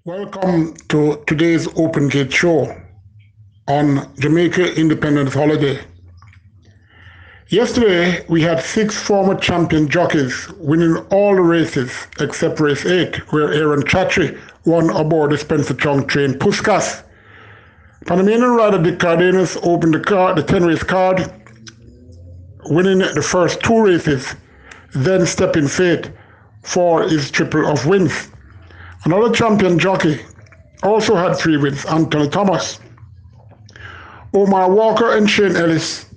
Welcome to today's Open Gate Show on Jamaica Independence Holiday. Yesterday, we had 6 former champion jockeys winning all the races except race 8, where Aaron Chatry won aboard the Spencer Chung train Puskas. Panamanian rider Dick Cardenas opened the 10-race card, winning the first 2 races, then stepping fate for his triple of wins. Another champion jockey also had 3 wins, Anthony Thomas. Omar Walker and Shane Ellis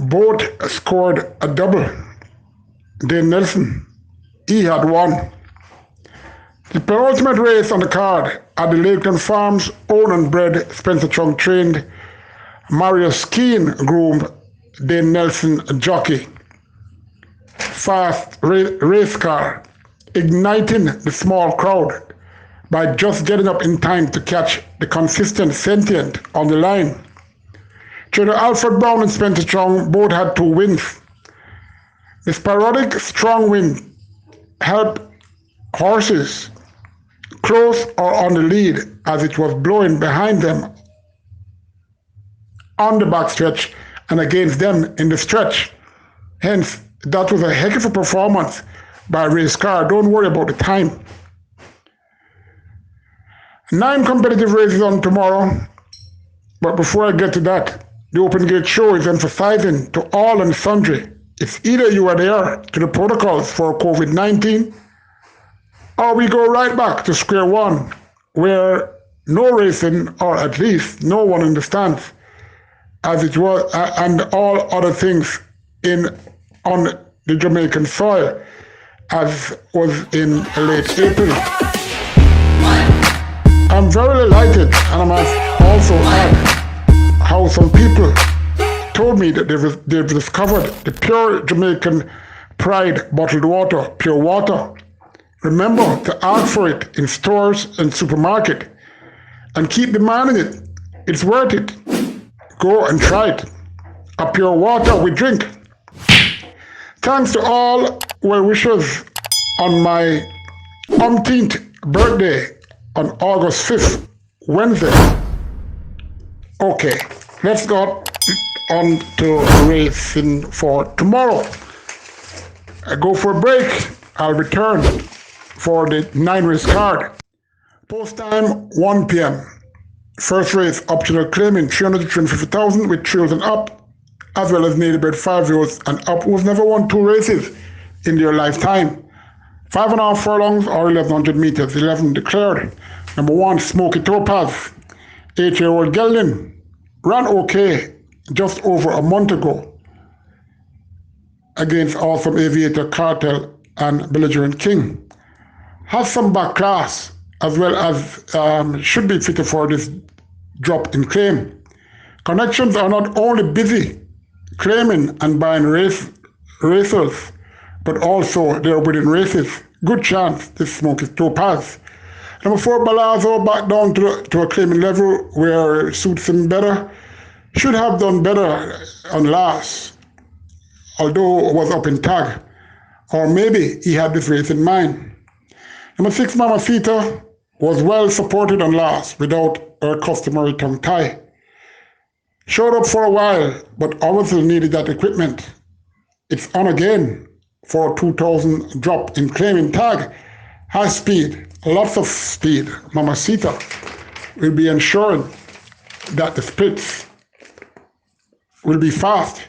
both scored a double. Dane Nelson, he had 1. The penultimate race on the card at the Lakeland Farms owned and bred Spencer Chung trained Mario Skeen groomed Dane Nelson jockey. Fast race car, igniting the small crowd by just getting up in time to catch the consistent Sentient on the line. Trainer Alfred Brown and Spencer Chung both had 2 wins. The sporadic strong wind helped horses close or on the lead as it was blowing behind them on the backstretch and against them in the stretch. Hence, that was a heck of a performance by race car. Don't worry about the time. 9 competitive races on tomorrow. But before I get to that, the Open Gate Show is emphasizing to all and sundry, it's either you adhere to the protocols for COVID-19 or we go right back to square one, where no racing, or at least no one in the stands, as it was, and all other things on the Jamaican soil, as was in late April. I'm very delighted, and I must also add how some people told me that they've discovered the pure Jamaican pride bottled water, pure water. Remember to ask for it in stores and supermarket and keep demanding it. It's worth it. Go and try it. A pure water we drink. Thanks to all well wishers on my umpteenth birthday on August 5th, Wednesday. Okay, let's go on to racing for tomorrow. I go for a break. I'll return for the 9-race card. Post time 1 p.m. First race, optional claiming 300 to 350,000 with trails and up, as well as native bred 5-year-olds and up who's never won 2 races in their lifetime. 5.5 furlongs or 1,100 meters, 11 declared. Number 1, Smoky Topaz. 8-year-old Geldin ran okay just over a month ago against Awesome Aviator, Cartel, and Belligerent King. Has some back class as well as should be fitted for this drop in claim. Connections are not only busy claiming and buying racers, but also they're winning races. Good chance this Smoky Topaz. Number 4, Balazzo, back down to a claiming level where it suits him better. Should have done better on last, although was up in tag. Or maybe he had this race in mind. Number 6, Mamacita, was well supported on last without her customary tongue tie. Showed up for a while, but obviously needed that equipment. It's on again for a 2,000 drop in claiming tag. High speed, lots of speed. Mamacita will be ensuring that the splits will be fast.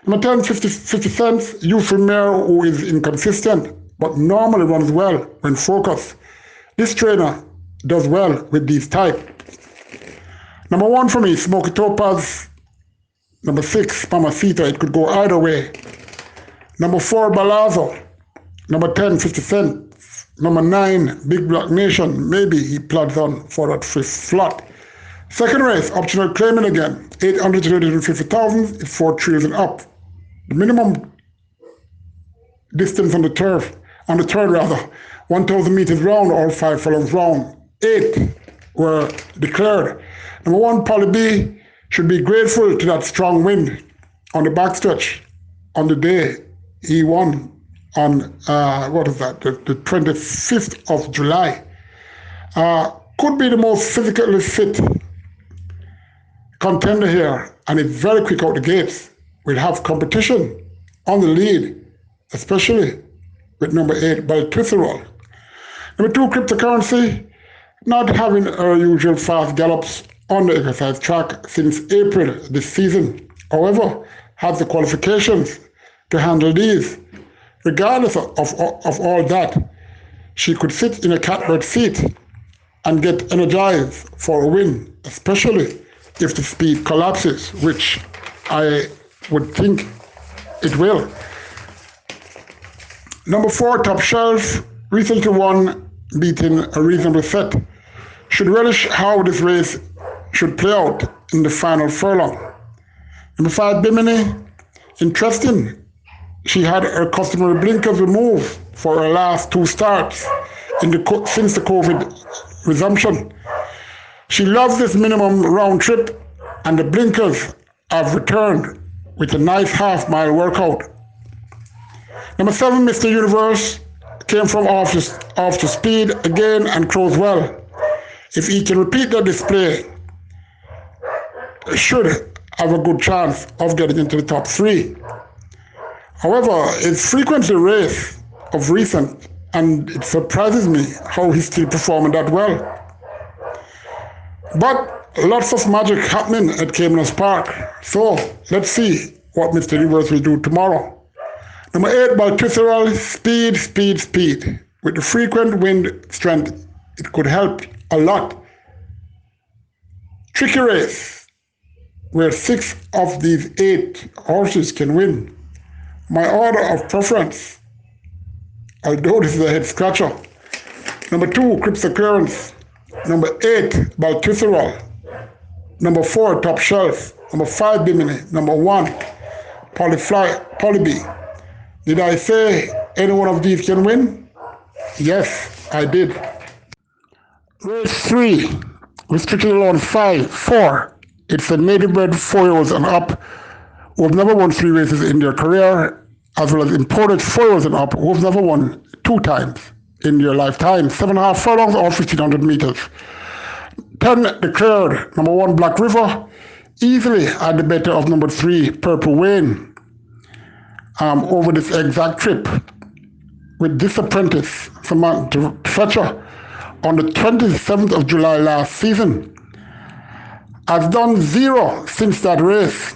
Number 10, 50 cents, youthful mare who is inconsistent, but normally runs well when focused. This trainer does well with these type. Number 1 for me, Smoky Topaz. Number 6, Mamacita, it could go either way. Number 4, Balazzo. Number 10, 50 cents. Number 9, Big Black Nation, maybe he plods on for that 5th slot. Second race, optional claiming again, 800 to 850,000, it's 4 trails and up. The minimum distance on the third rather, 1,000 meters round or 5 furlongs round. 8 were declared. Number 1, Polly B, should be grateful to that strong wind on the backstretch on the day he won on, the 25th of July. Could be the most physically fit contender here, and it's very quick out the gates. We'll have competition on the lead, especially with number 8, Baltusarol. Number 2, cryptocurrency, not having her usual fast gallops on the exercise track since April this season. However, has the qualifications to handle these. Regardless of all that, she could sit in a catbird seat and get energized for a win, especially if the speed collapses, which I would think it will. Number 4, Top Shelf, recently won, beating a reasonable set. Should relish how this race should play out in the final furlong. Number 5, Bimini, interesting. She had her customary blinkers removed for her last 2 starts since the COVID resumption. She loves this minimum round trip, and the blinkers have returned with a nice half-mile workout. Number 7, Mr. Universe, came from off to speed again and closed well. If he can repeat that display, should have a good chance of getting into the top 3. However, it's frequently raced of recent, and it surprises me how he's still performing that well. But lots of magic happening at Caymanas Park, so let's see what Mr. Universe will do tomorrow. Number 8, Baltusarol, speed. With the frequent wind strength, it could help a lot. Tricky race, where 6 of these 8 horses can win. My order of preference, although this is a head scratcher. Number 2, Cryptocurrency. Number 8, Baltusarol. Number 4, Top Shelf. Number 5, Bimini. Number 1, Polyby. Did I say any one of these can win? Yes, I did. Race 3, restricted alone 4. It's a native bred 4-year-olds and up who have never won 3 races in their career, as well as imported 4-year-olds and up who have never won 2 times in their lifetime. 7.5 furlongs or 1,500 meters. 10 declared. Number 1, Black River, easily had the better of number 3, Purple Wayne, over this exact trip with this apprentice, Samantha Fletcher, on the 27th of July last season. Has done 0 since that race,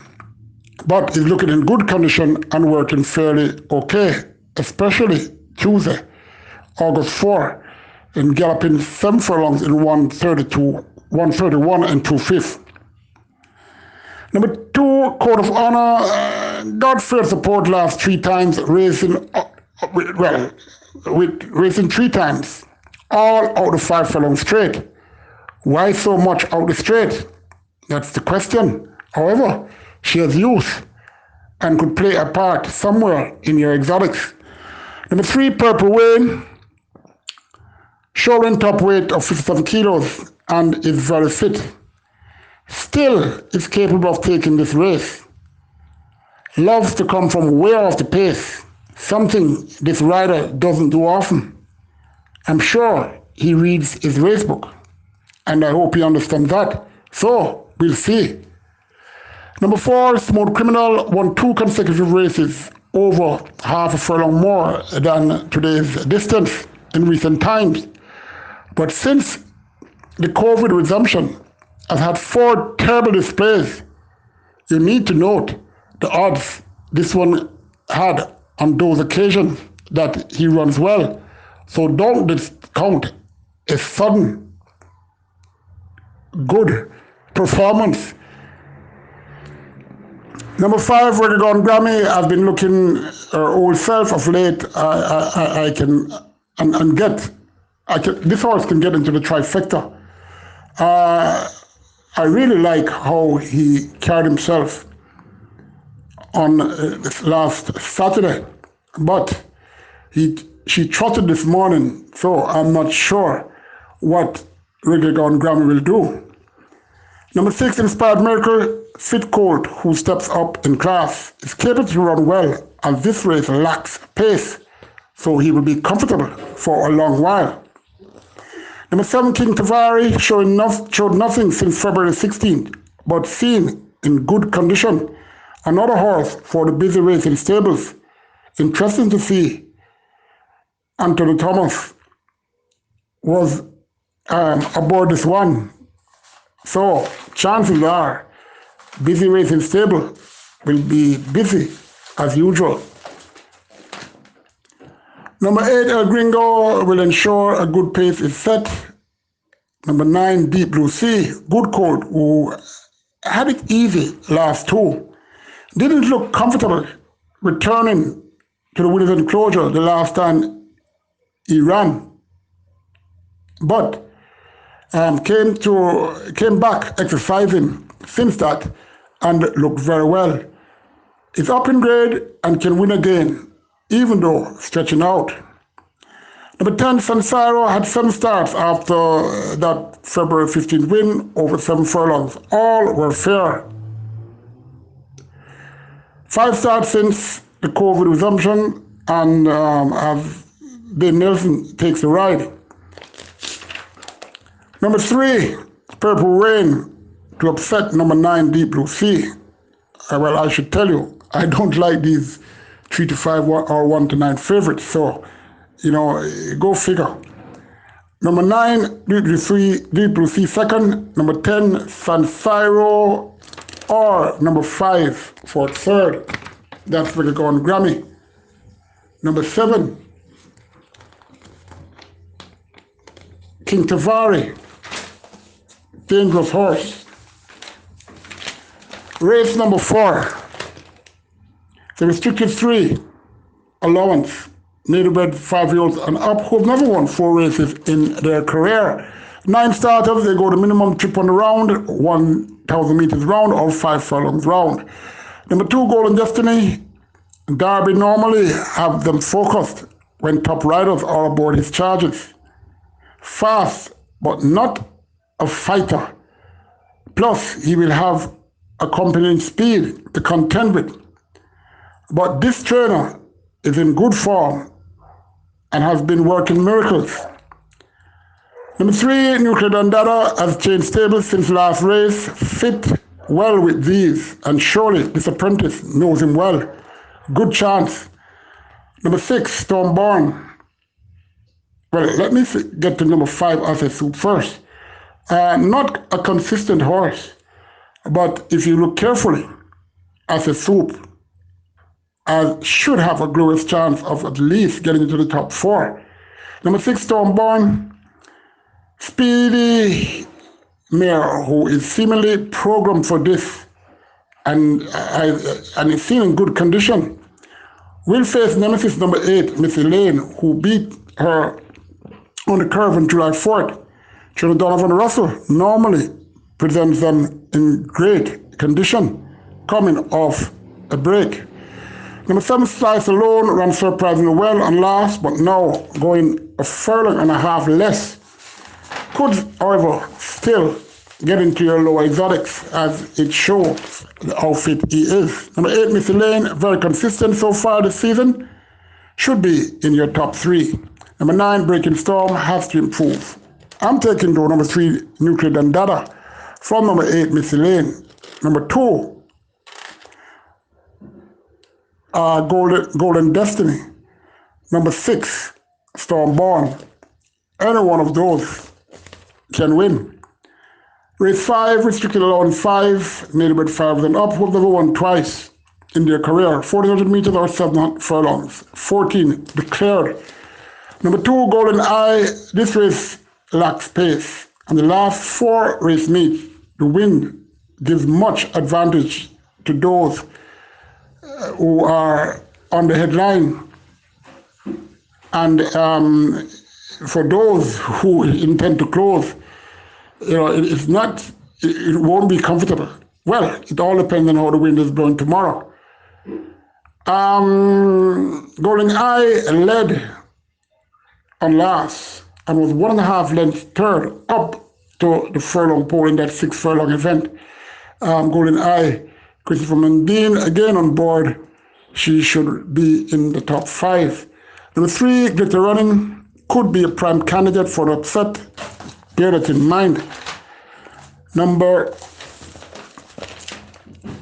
but is looking in good condition and working fairly okay, especially Tuesday, August 4, in galloping 7 furlongs in 131 and 2/5. Number 2, Code of Honor, got fair support last 3 times, racing 3 times, all out of 5 furlongs straight. Why so much out the straight? That's the question. However, she has youth and could play a part somewhere in your exotics. Number 3, Purple Wayne, showing top weight of 57 kilos and is very fit. Still is capable of taking this race. Loves to come from way off the pace, something this rider doesn't do often. I'm sure he reads his race book, and I hope he understands that. So, we'll see. Number 4, Smooth Criminal, won 2 consecutive races over half a furlong more than today's distance in recent times. But since the COVID resumption, has had 4 terrible displays. You need to note the odds this one had on those occasions that he runs well. So don't discount a sudden good performance. Number 5, Reggaeton Grammy. I've been looking her old self of late. This horse can get into the trifecta. I really like how he carried himself on this last Saturday, but she trotted this morning, so I'm not sure what Reggaeton Grammy will do. Number 6, Inspired Miracle, fit colt who steps up in class, is capable to run well, as this race lacks pace, so he will be comfortable for a long while. Number 7, King Tavari, showed nothing since February 16th, but seen in good condition. Another horse for the busy racing stables. Interesting to see Anthony Thomas was aboard this one. So chances are busy racing stable will be busy as usual. Number 8, El Gringo will ensure a good pace is set. Number 9, Deep Blue Sea, good colt who had it easy last two. Didn't look comfortable returning to the winner's enclosure the last time he ran, but came back exercising since that and looked very well. It's up in grade and can win again, even though stretching out. Number 10, Sansaro had 7 starts after that February 15th win over 7 furlongs. All were fair. 5 starts since the COVID resumption, and as Dave Nelson takes the ride. Number 3, Purple Rain to upset number 9, Deep Blue Sea. Well, I should tell you, I don't like these 3 to 5 or 1 to 9 favorites, so go figure. Number 9, Deep Blue Sea second. Number 10, Sansaro, or number 5 for third. That's where they go on Grammy. Number 7, King Tavari, dangerous horse. Race number 4, the restricted 3 allowance. Native-bred 5-year-olds and up who have never won 4 races in their career. 9 starters, they go the minimum trip on the round, 1,000 meters round or 5 furlongs round. Number 2, Golden Destiny. Derby normally have them focused when top riders are aboard his charges. Fast, but not a fighter. Plus, he will have accompanying speed to contend with. But this trainer is in good form and has been working miracles. Number 3, Nuclear Dandada has changed stables since last race, fit well with these, and surely this apprentice knows him well. Good chance. Number 6, Stormborn. Well, let me get to number 5 as a soup first. Not a consistent horse, but if you look carefully, as a soup, should have a glorious chance of at least getting into the top 4. Number 6, Stormborn, speedy mare who is seemingly programmed for this and is seen in good condition. Will face nemesis number 8, Miss Elaine, who beat her on the curve on July 4th. Trainer Donovan Russell normally presents them in great condition, coming off a break. Number 7, Slice Alone, ran surprisingly well and last, but now going a furlong and a half less. Could, however, still get into your lower exotics as it shows how fit he is. Number 8, Miss Elaine, very consistent so far this season. Should be in your top 3. Number 9, Breaking Storm, has to improve. I'm taking though number 3, Nuclear Dandada, from number 8, Miss Elaine. Number 2, Golden Destiny. Number 6, Stormborn. Any one of those can win. Race 5, restricted allowance 5, native-bred 5 and up, who have never won twice in their career. 1,400 meters or 7 furlongs. 14 declared. Number 2, Golden Eye. This race lacks pace. And the last 4 race meets, the wind gives much advantage to those who are on the headline. And for those who intend to close, it won't be comfortable. Well, it all depends on how the wind is blowing tomorrow. Golden Eye led on last and was 1.5 lengths third up to the furlong pole in that 6 furlong event. Golden Eye, Christopher Mundine again on board. She should be in the top 5. Number 3, Glitter Running, could be a prime candidate for the upset. Bear that in mind. Number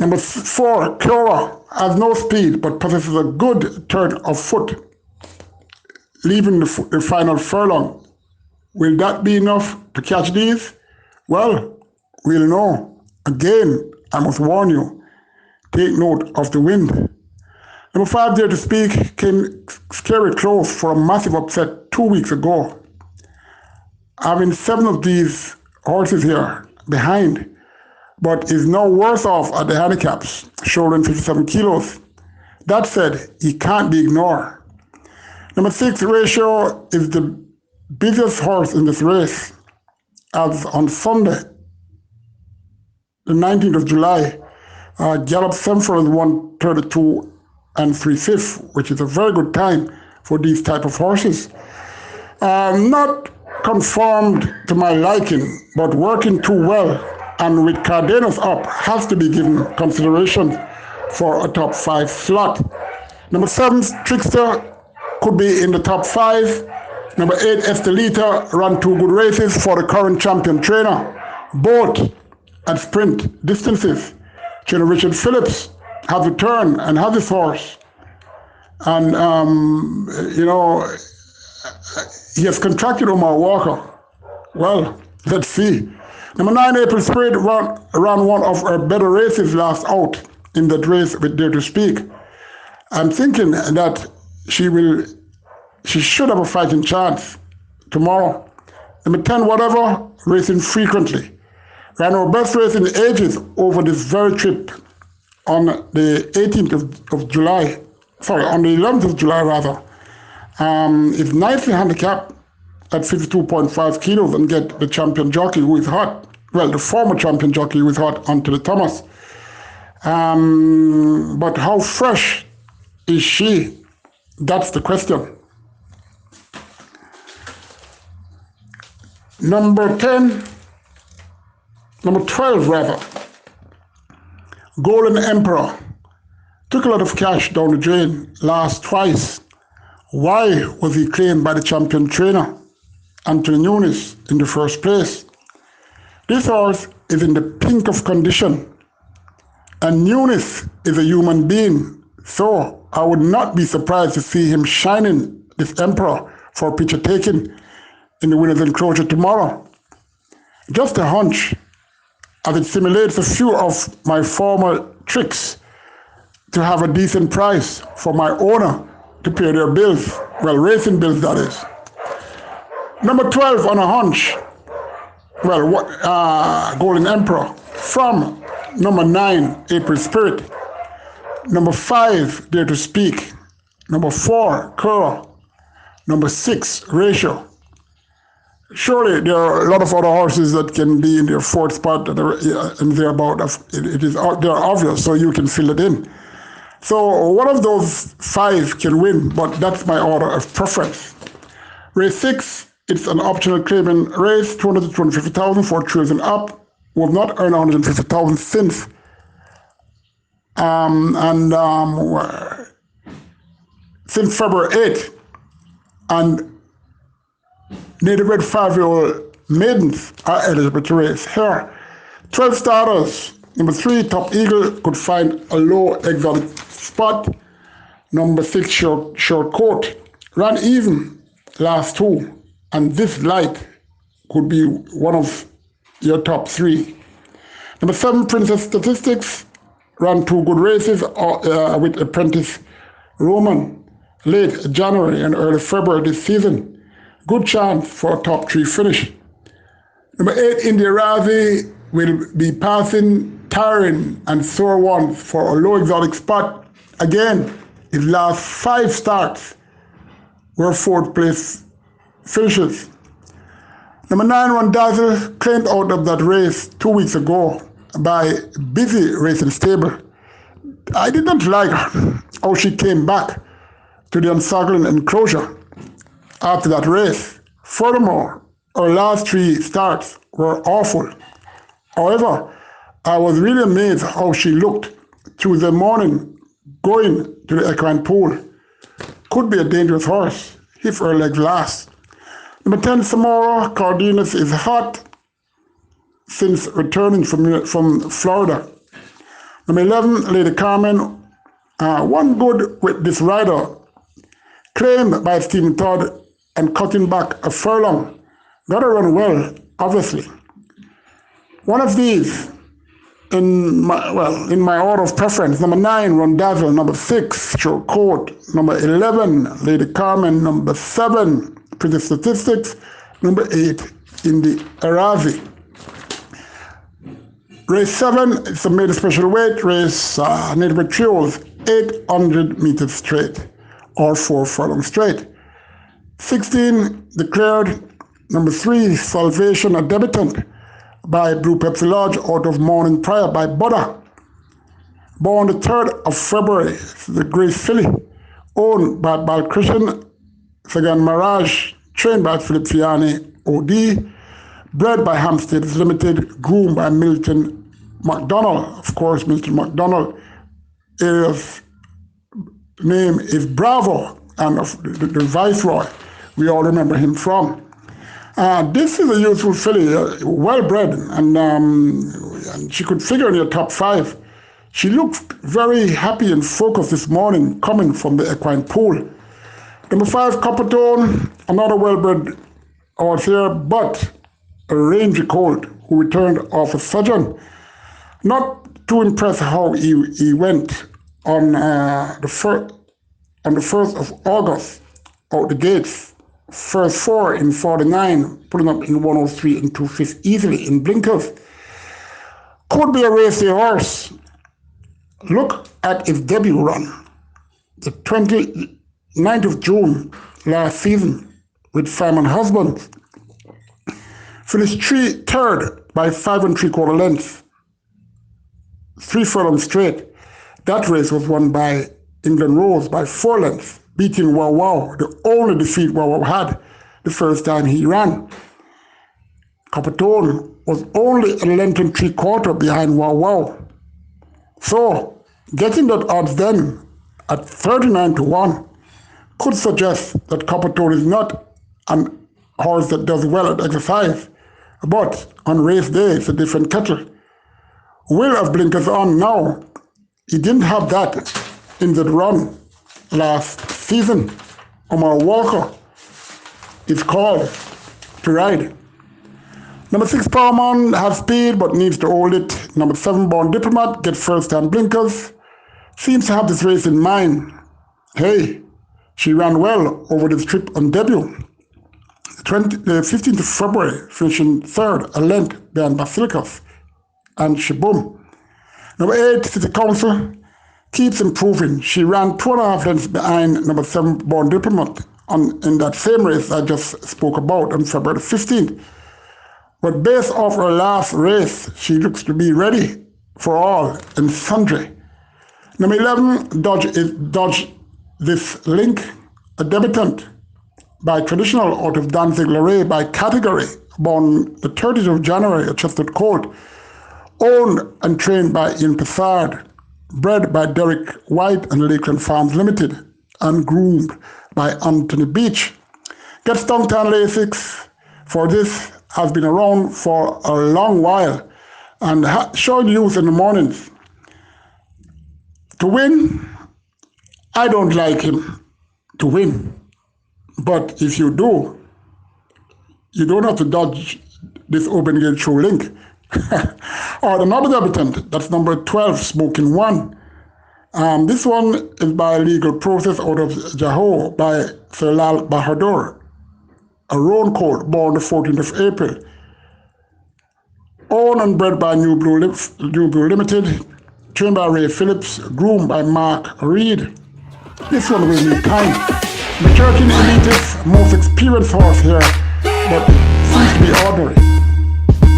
4, Cora has no speed but possesses a good turn of foot, leaving the final furlong. Will that be enough to catch these? Well, we'll know. Again, I must warn you, take note of the wind. Number 5, Dare to Speak, came scary close for a massive upset 2 weeks ago. Having 7 of these horses here behind, but is now worse off at the handicaps, shouldering 57 kilos. That said, he can't be ignored. Number 6, Ratio, is the busiest horse in this race, as on Sunday, the 19th of July, Gallop Central is 1:32 and 3/5, which is a very good time for these type of horses. Not conformed to my liking, but working too well, and with Cardenas up, has to be given consideration for a top 5 slot. Number 7, Trickster, could be in the top 5. Number 8, Estelita, ran 2 good races for the current champion trainer, both at sprint distances. Trainer Richard Phillips has returned and has his horse. And, he has contracted Omar Walker. Well, let's see. Number 9, April Spirit, ran one of her better races last out in that race with Dare to Speak. I'm thinking that she should have a fighting chance tomorrow. Number 10, Whatever, racing frequently. Ran our best race in ages over this very trip on the 18th of July. Sorry, on the 11th of July rather. Is nicely handicapped at 52.5 kilos and get the champion jockey who is hot. Well, the former champion jockey who is hot, onto the Thomas. But how fresh is she? That's the question. Number 12 rather, Golden Emperor, took a lot of cash down the drain last twice. Why was he claimed by the champion trainer, Anthony Nunes, in the first place? This horse is in the pink of condition, and Nunes is a human being, so I would not be surprised to see him shining this Emperor for picture taking in the winner's enclosure tomorrow. Just a hunch, as it simulates a few of my former tricks to have a decent price for my owner to pay their bills, well, racing bills that is. Number 12 on a hunch, Golden Emperor, from number 9, April Spirit, number 5, Dare to Speak, number 4, Curl, number 6, Ratio. Surely there are a lot of other horses that can be in their 4th spot and thereabout. They're obvious, so you can fill it in. So one of those 5 can win, but that's my order of preference. Race 6, it's an optional claiming race, 200 to 250,000 for thrills and up. We have not earned 150,000 since. Since February 8th. And native bred 5-year-old maidens are eligible to race here. 12 starters. Number 3, Top Eagle, could find a low exotic spot. Number 6, Short Coat, ran even last 2, and this light could be one of your top 3. Number 7, Princess Statistics, ran 2 good races with apprentice Roman late January and early February this season. Good chance for a top 3 finish. Number 8, India Razi, will be passing Tiring and Sore Ones for a low exotic spot. Again, his last 5 starts were 4th place finishes. Number 9, One Dazzle, claimed out of that race 2 weeks ago by Busy Racing Stable. I did not like how she came back to the Unsagling enclosure after that race. Furthermore, her last 3 starts were awful. However, I was really amazed how she looked through the morning going to the equine pool. Could be a dangerous horse if her legs last. Number 10, Samora Cardenas is hot since returning from Florida. Number 11, Lady Carmen, one good with this rider, claimed by Stephen Todd and cutting back a furlong. Gotta run well, obviously. One of these, in my order of preference, number 9, Rondazzle, number 6, Show Court, number 11, Lady Carmen, number 7, Pretty Statistics, number 8, Indy Arazi. Race 7, it's a made special weight race, native trios, 800 meters straight, or 4 furlongs straight. 16, declared, number 3, Salvation, a debutant, by Blue Pepsi Lodge out of Morning Prayer by Buddha. Born the 3rd of February, the Grace filly, owned by Balkrishnan Sagan Mirage, trained by Philip Fiani OD, bred by Hampstead Limited, groomed by Milton McDonald. Of course, Milton McDonald, area's name is Bravo, and of the Viceroy, we all remember him from. This is a useful filly, well bred, and she could figure in your top 5. She looked very happy and focused this morning coming from the equine pool. Number 5, Coppertone, another well-bred horse here, but a rangy colt who returned off a sojourn. Not too impressed how he went on the 1st of August out the gates. First 4 in 49, putting up in 103 and 2/5 easily in blinkers. Could be a racy horse. Look at his debut run, the 29th of June last season with Simon Husband. Finished 3rd by 5 3/4 lengths, 3 furlongs straight. That race was won by England Rose by 4 lengths, beating Wow Wow, the only defeat Wow Wow had the first time he ran. Coppertone was only a length and 3/4 behind Wow Wow. So, getting that odds then at 39-1 could suggest that Coppertone is not a horse that does well at exercise, but on race day it's a different kettle. Will have blinkers on now. He didn't have that in the run last season. Omar Walker is called to ride. Number 6, Paramount, has speed but needs to hold it. Number 7, Born Diplomat, get first-time blinkers. Seems to have this race in mind. Hey, she ran well over this trip on debut. The 15th of February, finishing 3rd, a length behind Basilicus and Shaboom. Number 8, City Council, keeps improving. She ran 2.5 lengths behind number 7, Born Diplomat, in that same race I just spoke about on February 15th. But based off her last race, she looks to be ready for all and sundry. Number 11, Dodge This Link, a debutant by traditional out of Danzig Larray by category, born the 30th of January, a Chestnut Colt, owned and trained by Ian Passard, bred by Derek White and Lakeland Farms Limited, and groomed by Anthony Beach. Gets tongue-tan Lasix for this, has been around for a long while, and showing use in the mornings. To win, I don't like him to win, but if you do, you don't have to dodge this open gate through link. Or another debutant, that's number 12, Smoking One. This one is by legal process out of Johor by Sir Lal Bahadur, a roan colt born the 14th of April. Owned and bred by New Blue Limited, trained by Ray Phillips, groomed by Mark Reed. This one will need time. The 13 elitist, most experienced horse here, but seems to be ordinary.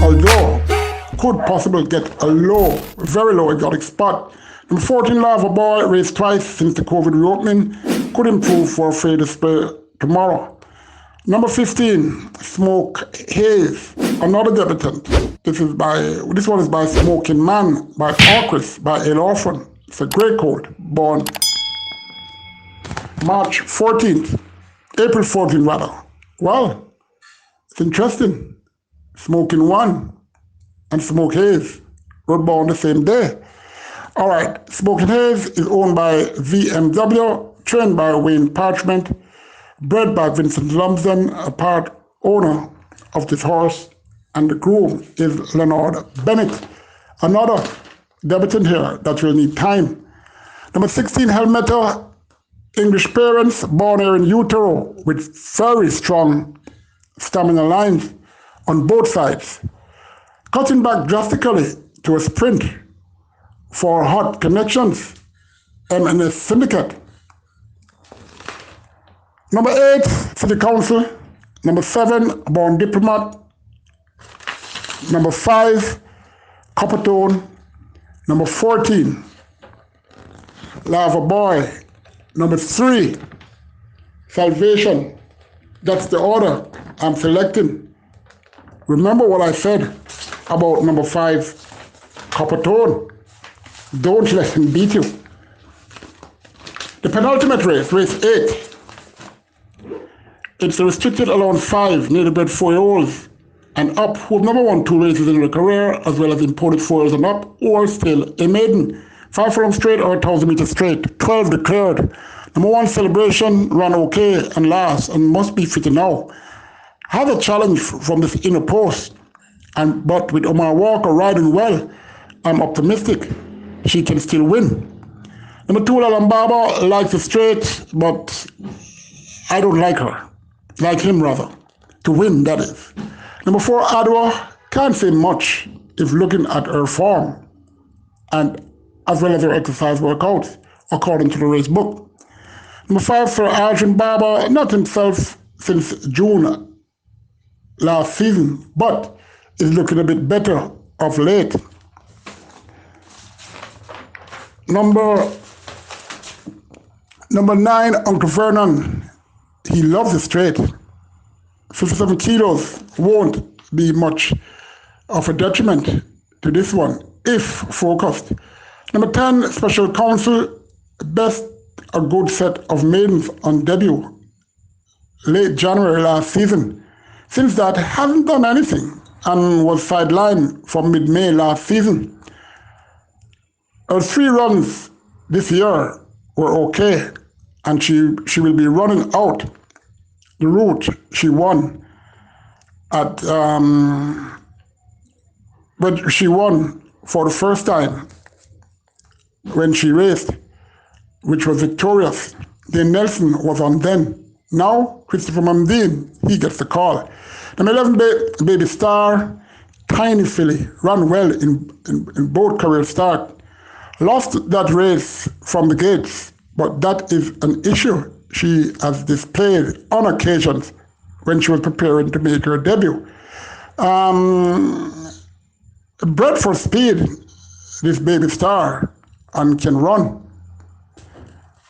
Although, could possibly get a low, very low exotic spot. Number 14, Lava Boy, raced twice since the COVID reopening, could improve for a fair display tomorrow. Number 15, Smoke Haze, another debutant. This one is by Smoking Man, by Orchis, by El Orphan. It's a great colt, born March 14th, April 14th rather. Well, It's interesting. Smoking One and Smoke Haze were born the same day. All right, Smoking Haze is owned by VMW, trained by Wayne Parchment, bred by Vincent Lumsden, a part owner of this horse, and the groom is Leonard Bennett, another debutant here that will need time. Number 16, Helmeta, English parents, born here in utero with very strong stamina lines on both sides, cutting back drastically to a sprint for hot connections, M&S Syndicate. Number 8, City Council. Number 7, Born Diplomat. Number 5, Coppertone. Number 14, Lava Boy. Number 3, Salvation. That's the order I'm selecting. Remember what I said about number 5, Coppertone. Don't let him beat you. The penultimate race, race 8. It's a restricted allowance 5, native bred 4-year-olds and up who have never won 2 races in their career, as well as imported 4-years and up, or still a maiden. 5 furlong straight or 1,000 meters straight. 12 declared. Number 1, Celebration, ran okay and last and must be fit now. Has a challenge from this inner post, but with Omar Walker riding well, I'm optimistic she can still win. Number 2, Lalambaba, likes the straight, but I don't like her. Like him rather. To win, that is. Number 4, Adwa, can't say much if looking at her form, and as well as her exercise workouts, according to the race book. Number 5, Sir Arjun Baba, not himself since June last season, but is looking a bit better of late. Number 9, Uncle Vernon, he loves the straight. 57 kilos won't be much of a detriment to this one, if focused. Number 10, Special Counsel, best a good set of maidens on debut, late January last season. Since that, hasn't done anything and was sidelined from mid-May last season. Her 3 runs this year were okay, and she will be running out the route she won at but she won for the first time when she raced, which was victorious. Then Nelson was on then. Now Christopher Mundine, he gets the call. Number 11, Baby Star, tiny filly, ran well in both career start. Lost that race from the gates, but that is an issue she has displayed on occasions when she was preparing to make her debut. Bred for speed, this Baby Star, and can run.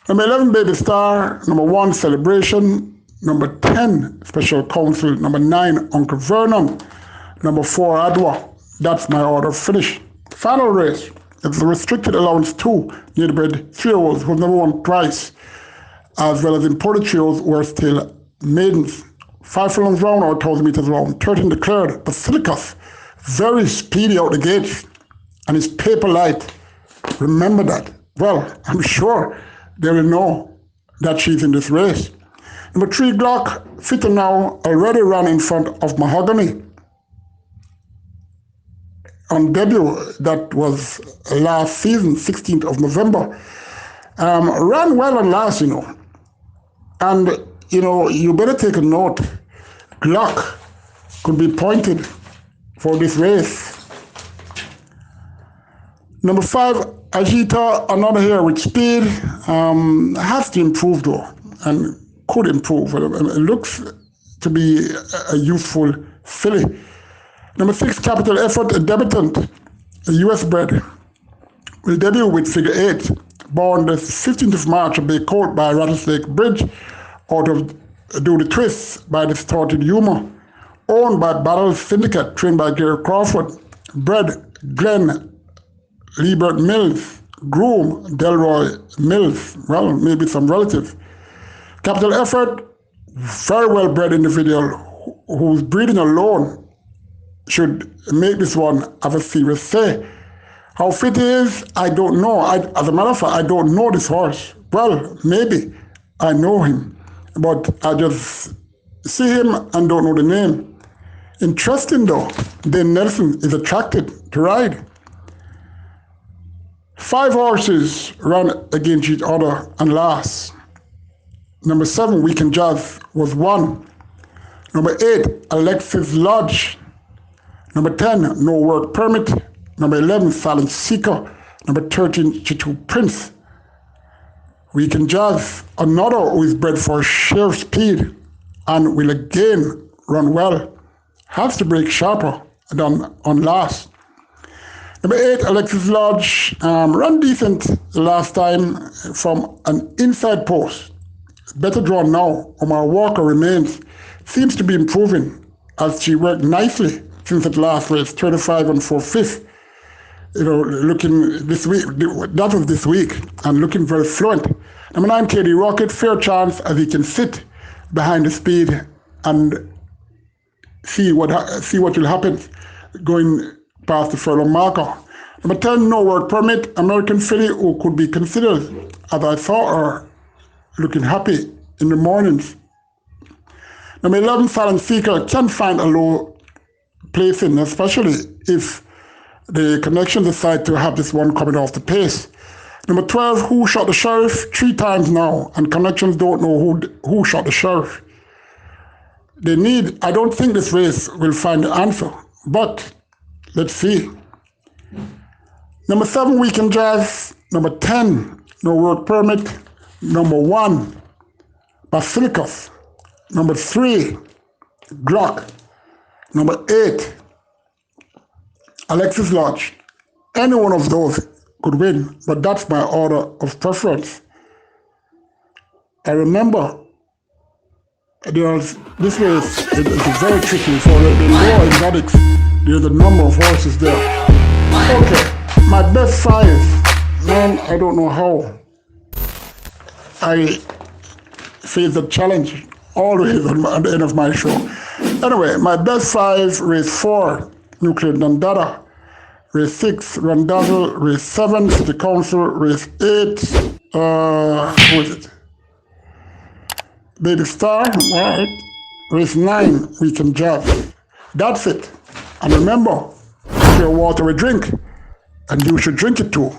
Number 11, Baby Star. Number 1, Celebration. Number 10, Special Counsel. Number 9, Uncle Vernon. Number 4, Adwa. That's my order of finish. Final race. It's a restricted allowance 2, native bred 3-year-olds who have never won twice, as well as imported 3-year-olds who are still maidens. 5 furlongs round or 1,000 meters round. 13 declared. Basilicus, very speedy out the gates, and is paper light. Remember that. Well, I'm sure they will know that she's in this race. Number 3, Glock, fitter now, already ran in front of Mahogany on debut. That was last season, 16th of November. Ran well on last, And, you better take a note. Glock could be pointed for this race. Number 5, Ajita, another here with speed. Has to improve though, and could improve. It looks to be a useful filly. Number 6, Capital Effort, a debutant, a US bred, will debut with figure 8, born the 15th of March at Bay Court by Rattlesnake Bridge, out of Do the Twist by Distorted Humor, owned by Battle Syndicate, trained by Gary Crawford, bred Glenn Liebert Mills, groom Delroy Mills, well, maybe some relatives. Capital Effort, very well bred individual whose breeding alone should make this one have a serious say. How fit he is, I don't know. As a matter of fact, I don't know this horse. Well, maybe I know him, but I just see him and don't know the name. Interesting though, Dane Nelson is attracted to ride. 5 horses ran against each other and last. Number 7, Weekend Jazz, was 1. Number 8, Alexis Lodge. Number 10, No Work Permit. Number 11, Silent Seeker. Number 13, Chitu Prince. Weekend Jazz, another who is bred for sheer speed and will again run well, has to break sharper than on last. Number 8, Alexis Lodge, ran decent last time from an inside post. Better drawn now. Omar Walker remains. Seems to be improving as she worked nicely since at last race, 35 and 4/5. Looking this week, that was this week, and looking very fluent. Number 9, KD Rocket, fair chance as he can sit behind the speed and see what will happen going past the furlong marker. Number 10, No Work Permit, American filly who could be considered, as I saw her looking happy in the mornings. Number 11, Silent Seeker, can find a low placing, especially if the connection decide to have this one coming off the pace. Number 12, Who Shot the Sheriff, 3 times now, and connections don't know who shot the sheriff. I don't think this race will find the answer, but let's see. Number 7, Weekend Jazz. Number 10, No Work Permit. Number 1, Basilicus. Number 3, Glock. Number 8, Alexis Lodge. Any one of those could win, but that's my order of preference. I remember this race is very tricky for the lower exotics. There's a number of horses there. Okay, my best 5, man, I don't know how I face the challenge always at the end of my show. Anyway, my best 5, race 4, Nuclear Dandada. Race 6, Randazzle. Race 7, City Council. Race 8, who is it? Baby Star, right? Race 9, Weekend Jazz. That's it. And remember, pure water we drink, and you should drink it too.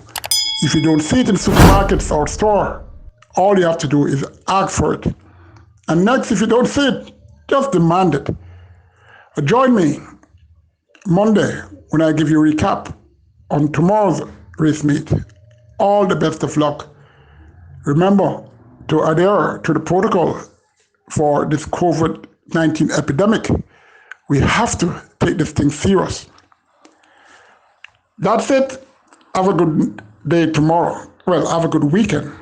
If you don't see it in supermarkets or store, all you have to do is ask for it. And next, if you don't see it, just demand it. Join me Monday when I give you a recap on tomorrow's race meet. All the best of luck. Remember to adhere to the protocol for this COVID-19 epidemic. We have to take this thing serious. That's it. Have a good day tomorrow. Well, have a good weekend.